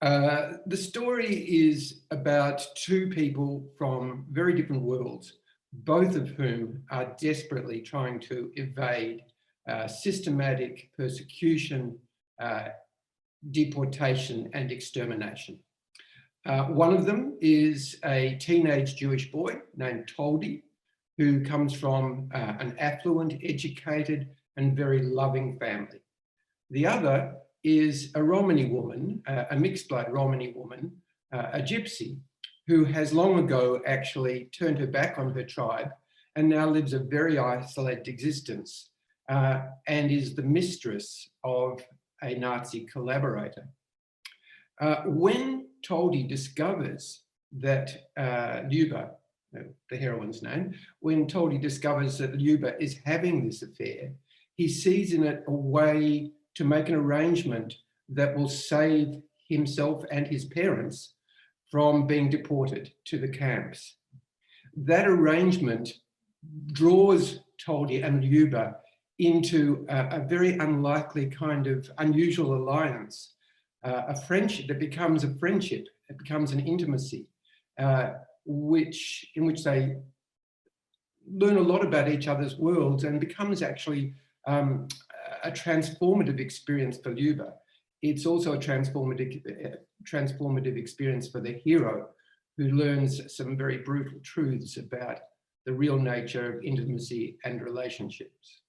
The story is about two people from very different worlds, both of whom are desperately trying to evade systematic persecution, deportation and extermination. One of them is a teenage Jewish boy named Toldi, who comes from an affluent, educated and very loving family. The other is a Romani woman, a mixed blood Romani woman, a gypsy, who has long ago actually turned her back on her tribe and now lives a very isolated existence and is the mistress of a Nazi collaborator. When Toldi discovers that Luba, the heroine's name, when Toldi discovers that Luba is having this affair, he sees in it a way to make an arrangement that will save himself and his parents from being deported to the camps. That arrangement draws Toldi and Luba into a very unlikely kind of unusual alliance, a friendship that becomes a friendship, it becomes an intimacy, in which they learn a lot about each other's worlds and becomes actually a transformative experience for Luba. It's also a transformative experience for the hero, who learns some very brutal truths about the real nature of intimacy and relationships.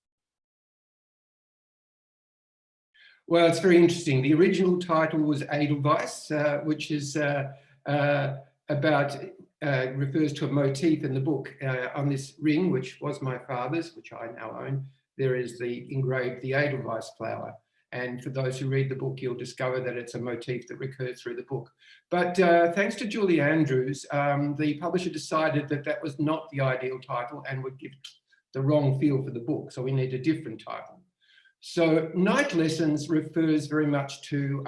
Well, it's very interesting. The original title was Edelweiss, which is refers to a motif in the book. On this ring, which was my father's, which I now own, there is engraved the Edelweiss flower. And for those who read the book, you'll discover that it's a motif that recurs through the book. But thanks to Julie Andrews, the publisher decided that that was not the ideal title and would give the wrong feel for the book. So we need a different title. So Night Lessons refers very much to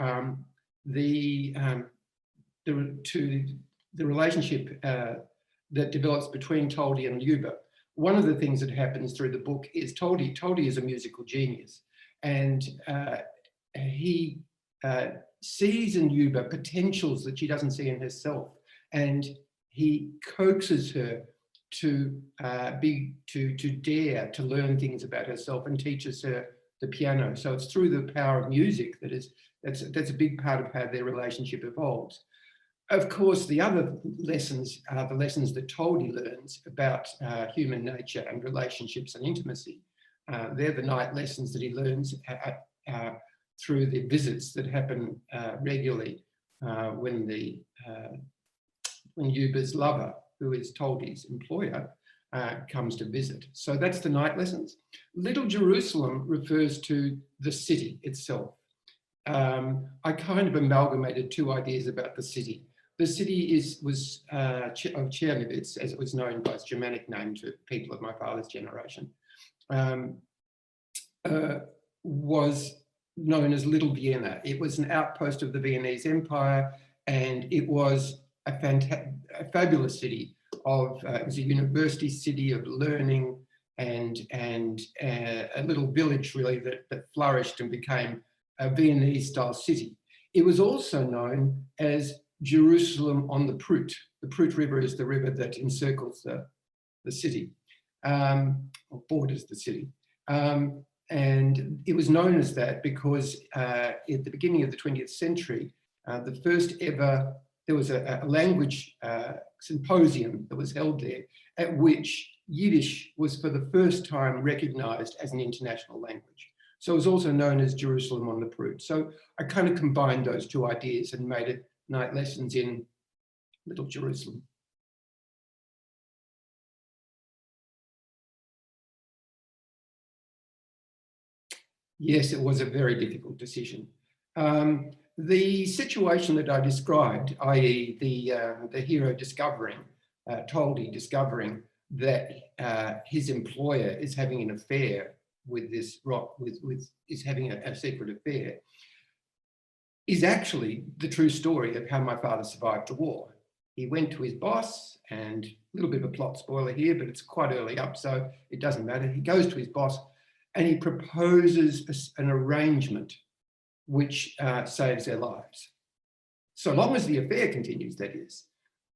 the relationship that develops between Toldi and Luba. One of the things that happens through the book is Toldi is a musical genius, and he sees in Luba potentials that she doesn't see in herself, and he coaxes her to dare to learn things about herself and teaches her the piano. So it's through the power of music that's a big part of how their relationship evolves. Of course, the other lessons are the lessons that Toldi learns about human nature and relationships and intimacy. They're the night lessons that he learns through the visits that happen regularly when Luba's lover, who is Toldi's employer, comes to visit. So that's the night lessons. Little Jerusalem refers to the city itself. I kind of amalgamated two ideas about the city. The city was of Czernowitz, as it was known by its Germanic name to people of my father's generation, was known as Little Vienna. It was an outpost of the Viennese Empire, and it was a fabulous city. It was a university city of learning and a little village really that flourished and became a Viennese-style city. It was also known as Jerusalem on the Prut. The Prut River is the river that encircles the city, or borders the city. And it was known as that because at the beginning of the 20th century, there was a language symposium that was held there, at which Yiddish was for the first time recognized as an international language. So it was also known as Jerusalem on the Prut. So I kind of combined those two ideas and made it Night Lessons in Little Jerusalem. Yes, it was a very difficult decision. The situation that I described, i.e. the hero discovering, Toldi discovering that his employer is having an affair with this is having a secret affair, is actually the true story of how my father survived the war. He went to his boss, and a little bit of a plot spoiler here, but it's quite early up, so it doesn't matter. He goes to his boss and he proposes an arrangement which saves their lives. So long as the affair continues, that is.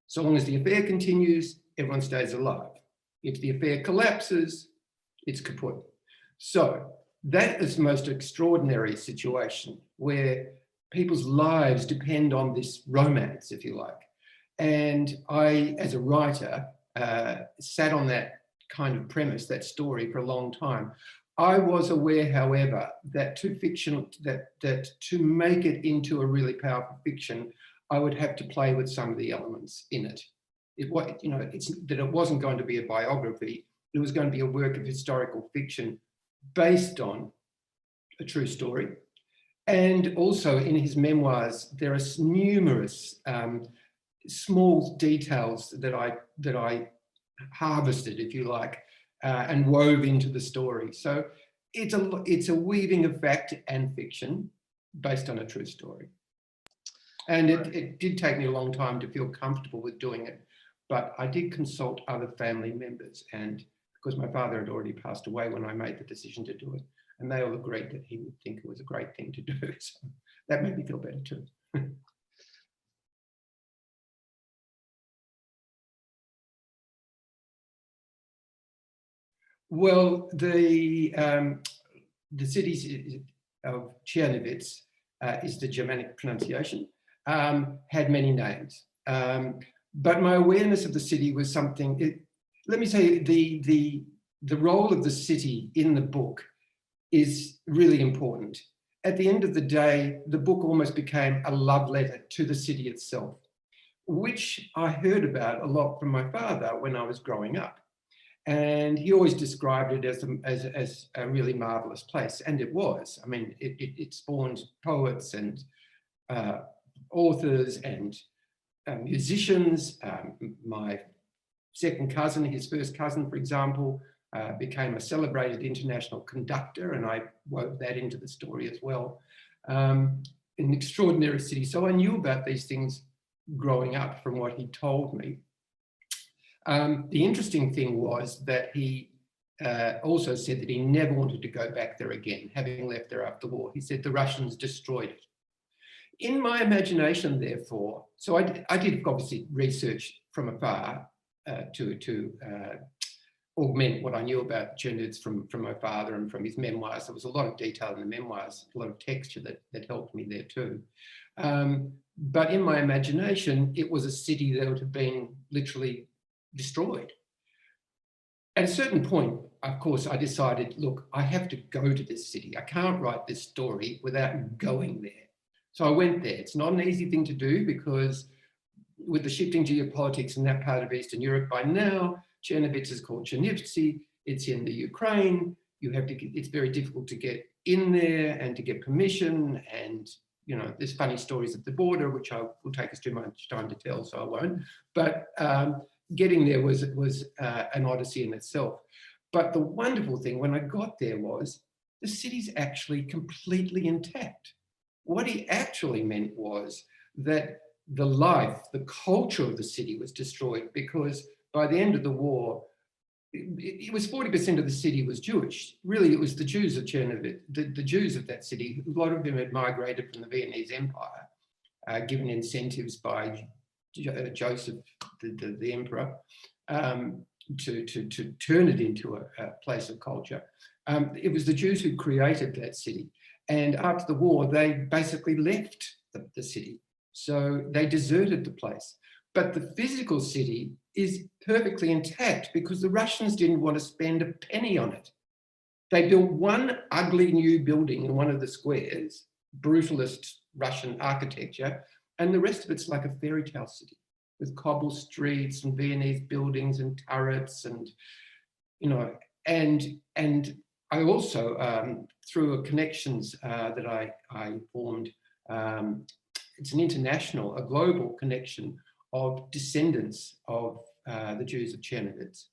So long as the affair continues, everyone stays alive. If the affair collapses, it's kaput. So that is the most extraordinary situation where people's lives depend on this romance, if you like. And I, as a writer, sat on that kind of premise, that story, for a long time. I was aware, however, that to make it into a really powerful fiction, I would have to play with some of the elements in it. It wasn't going to be a biography. It was going to be a work of historical fiction based on a true story. And also in his memoirs, there are numerous small details that I harvested, if you like, and wove into the story. So it's a weaving of fact and fiction based on a true story. And it did take me a long time to feel comfortable with doing it, but I did consult other family members, and because my father had already passed away when I made the decision to do it, and they all agreed that he would think it was a great thing to do. So that made me feel better too. Well, the city of Czernowitz is the Germanic pronunciation, had many names. But my awareness of the city was something, let me say, the role of the city in the book is really important. At the end of the day, the book almost became a love letter to the city itself, which I heard about a lot from my father when I was growing up. And he always described it as a really marvelous place, and it was. I mean, it spawned poets and authors and musicians. My second cousin, his first cousin, for example, became a celebrated international conductor, and I wove that into the story as well. An extraordinary city. So I knew about these things growing up from what he told me. The interesting thing was that he also said that he never wanted to go back there again, having left there after the war. He said the Russians destroyed it. In my imagination, therefore, so I did obviously research from afar to augment what I knew about Czernowitz from my father and from his memoirs. There was a lot of detail in the memoirs, a lot of texture that helped me there too. But in my imagination, it was a city that would have been literally destroyed. At a certain point, of course, I decided, look, I have to go to this city. I can't write this story without going there. So I went there. It's not an easy thing to do because with the shifting geopolitics in that part of Eastern Europe by now, Czernowitz is called Czernowitz. It's in the Ukraine. It's very difficult to get in there and to get permission. And, you know, there's funny stories at the border, which will take us too much time to tell, so I won't. But getting there was an odyssey in itself. But the wonderful thing when I got there was the city's actually completely intact. What he actually meant was that the life, the culture of the city was destroyed because by the end of the war, it was 40% of the city was Jewish. Really, it was the Jews of Czernowitz, the Jews of that city. A lot of them had migrated from the Viennese Empire, given incentives by Joseph, the emperor, to turn it into a place of culture. It was the Jews who created that city. And after the war, they basically left the city. So they deserted the place. But the physical city is perfectly intact because the Russians didn't want to spend a penny on it. They built one ugly new building in one of the squares, brutalist Russian architecture, and the rest of it's like a fairy tale city with cobble streets and Viennese buildings and turrets and, you know, and I also, through connections that I formed, it's an international, a global connection of descendants of the Jews of Czernowitz.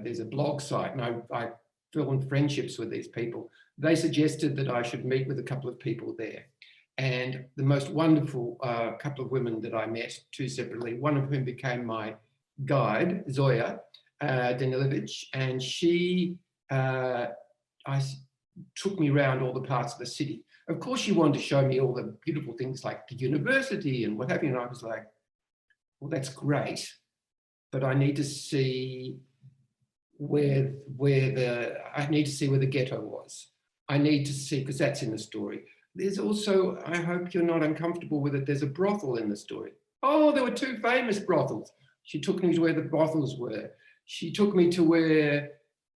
There's a blog site, and I formed friendships with these people. They suggested that I should meet with a couple of people there. And the most wonderful couple of women that I met, two separately, one of whom became my guide, Zoya Danilovich, and she took me around all the parts of the city. Of course, she wanted to show me all the beautiful things like the university and what have you. And I was like, well, that's great, but I need to see where the ghetto was. I need to see, because that's in the story. There's also, I hope you're not uncomfortable with it, there's a brothel in the story. Oh, there were 2 famous brothels. She took me to where the brothels were. She took me to where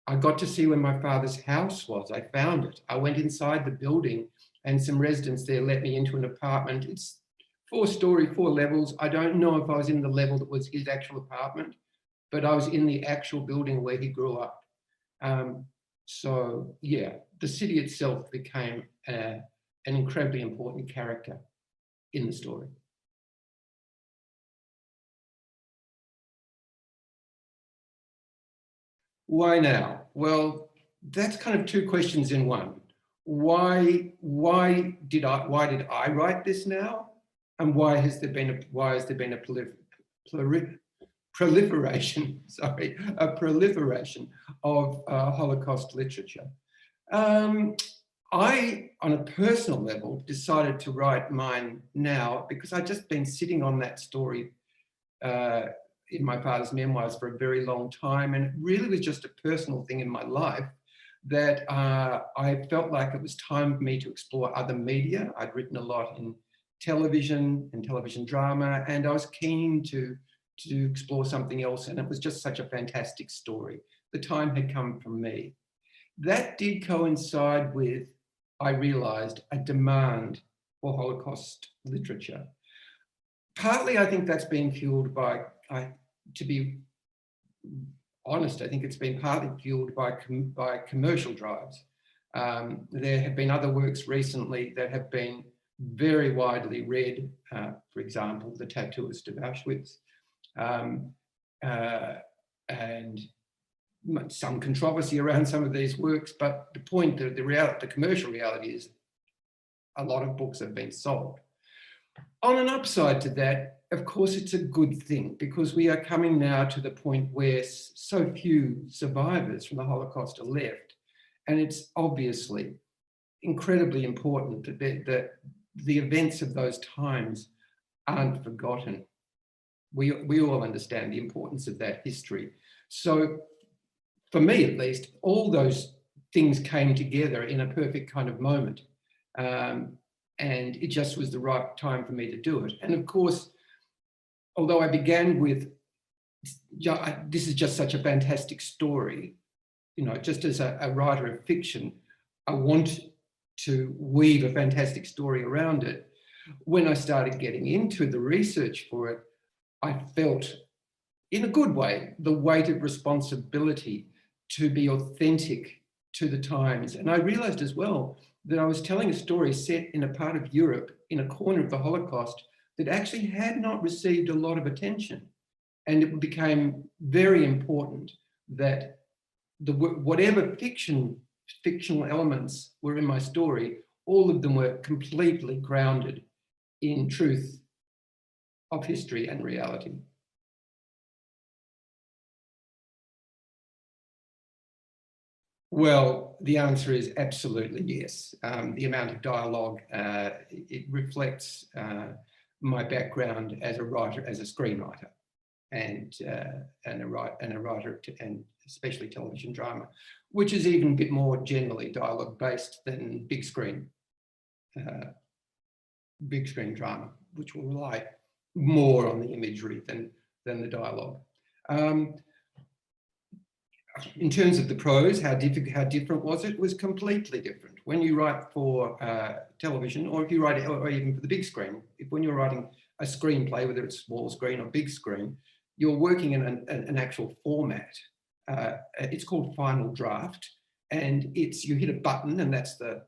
I got to see where my father's house was. I found it. I went inside the building and some residents there let me into an apartment. It's 4-story, 4 levels. I don't know if I was in the level that was his actual apartment, but I was in the actual building where he grew up. So yeah, the city itself became an incredibly important character in the story. Why now? Well, that's kind of 2 questions in one. Why did I write this now? And why has there been a proliferation of Holocaust literature? I, on a personal level, decided to write mine now because I'd just been sitting on that story in my father's memoirs for a very long time, and it really was just a personal thing in my life that I felt like it was time for me to explore other media. I'd written a lot in television and television drama, and I was keen to explore something else, and it was just such a fantastic story. The time had come for me. That did coincide with, I realised, a demand for Holocaust literature. Partly, I think that's been fueled by, to be honest, I think it's been partly fueled by commercial drives. There have been other works recently that have been very widely read, for example, The Tattooist of Auschwitz, and some controversy around some of these works, but the point, the commercial reality is a lot of books have been sold. On an upside to that, of course, it's a good thing because we are coming now to the point where so few survivors from the Holocaust are left. And it's obviously incredibly important that the events of those times aren't forgotten. We all understand the importance of that history. So for me, at least, all those things came together in a perfect kind of moment. And it just was the right time for me to do it. And of course, although I began with, this is just such a fantastic story, you know, just as a writer of fiction, I want to weave a fantastic story around it. When I started getting into the research for it, I felt, in a good way, the weight of responsibility to be authentic to the times. And I realized as well that I was telling a story set in a part of Europe, in a corner of the Holocaust, that actually had not received a lot of attention. And it became very important that whatever fictional elements were in my story, all of them were completely grounded in truth of history and reality. Well, the answer is absolutely yes. The amount of dialogue, it reflects my background as a writer, as a screenwriter, and a writer, and especially television drama, which is even a bit more generally dialogue based than big screen drama, which will rely more on the imagery than the dialogue. In terms of the prose, how different was it? It was completely different. When you write for television, or if you write, or even for the big screen, when you're writing a screenplay, whether it's small screen or big screen, you're working in an actual format. It's called final draft, and you hit a button, and that's the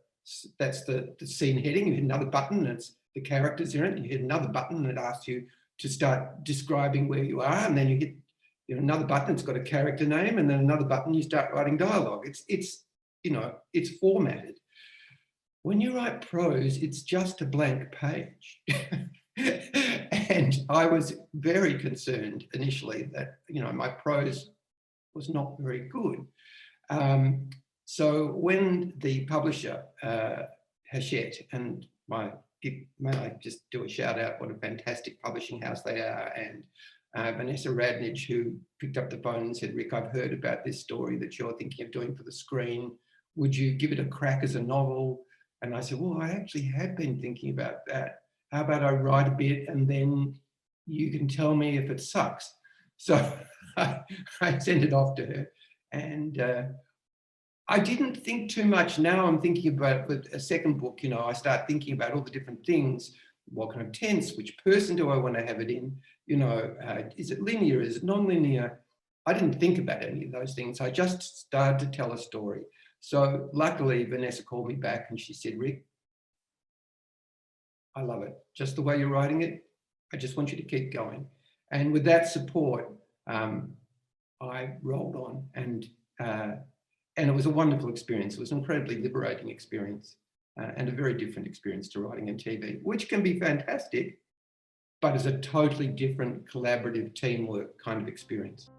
scene heading. You hit another button, and it's the characters in it. You hit another button, and it asks you to start describing where you are, and then you hit another button, it's got a character name, and then another button, you start writing dialogue. It's formatted. When you write prose, it's just a blank page. And I was very concerned initially that, my prose was not very good. So when the publisher Hachette, and may I just do a shout out what a fantastic publishing house they are, and Vanessa Radnich, who picked up the phone and said, Rick, I've heard about this story that you're thinking of doing for the screen. Would you give it a crack as a novel? And I said, well, I actually had been thinking about that. How about I write a bit and then you can tell me if it sucks? So I sent it off to her, and I didn't think too much. Now I'm thinking about with a second book, you know, I start thinking about all the different things. What kind of tense, which person do I want to have it in? You know, is it linear? Is it non-linear? I didn't think about any of those things. I just started to tell a story. So luckily, Vanessa called me back and she said, Rick, I love it. Just the way you're writing it. I just want you to keep going. And with that support, I rolled on, and it was a wonderful experience. It was an incredibly liberating experience, and a very different experience to writing in TV, which can be fantastic, but is a totally different collaborative teamwork kind of experience.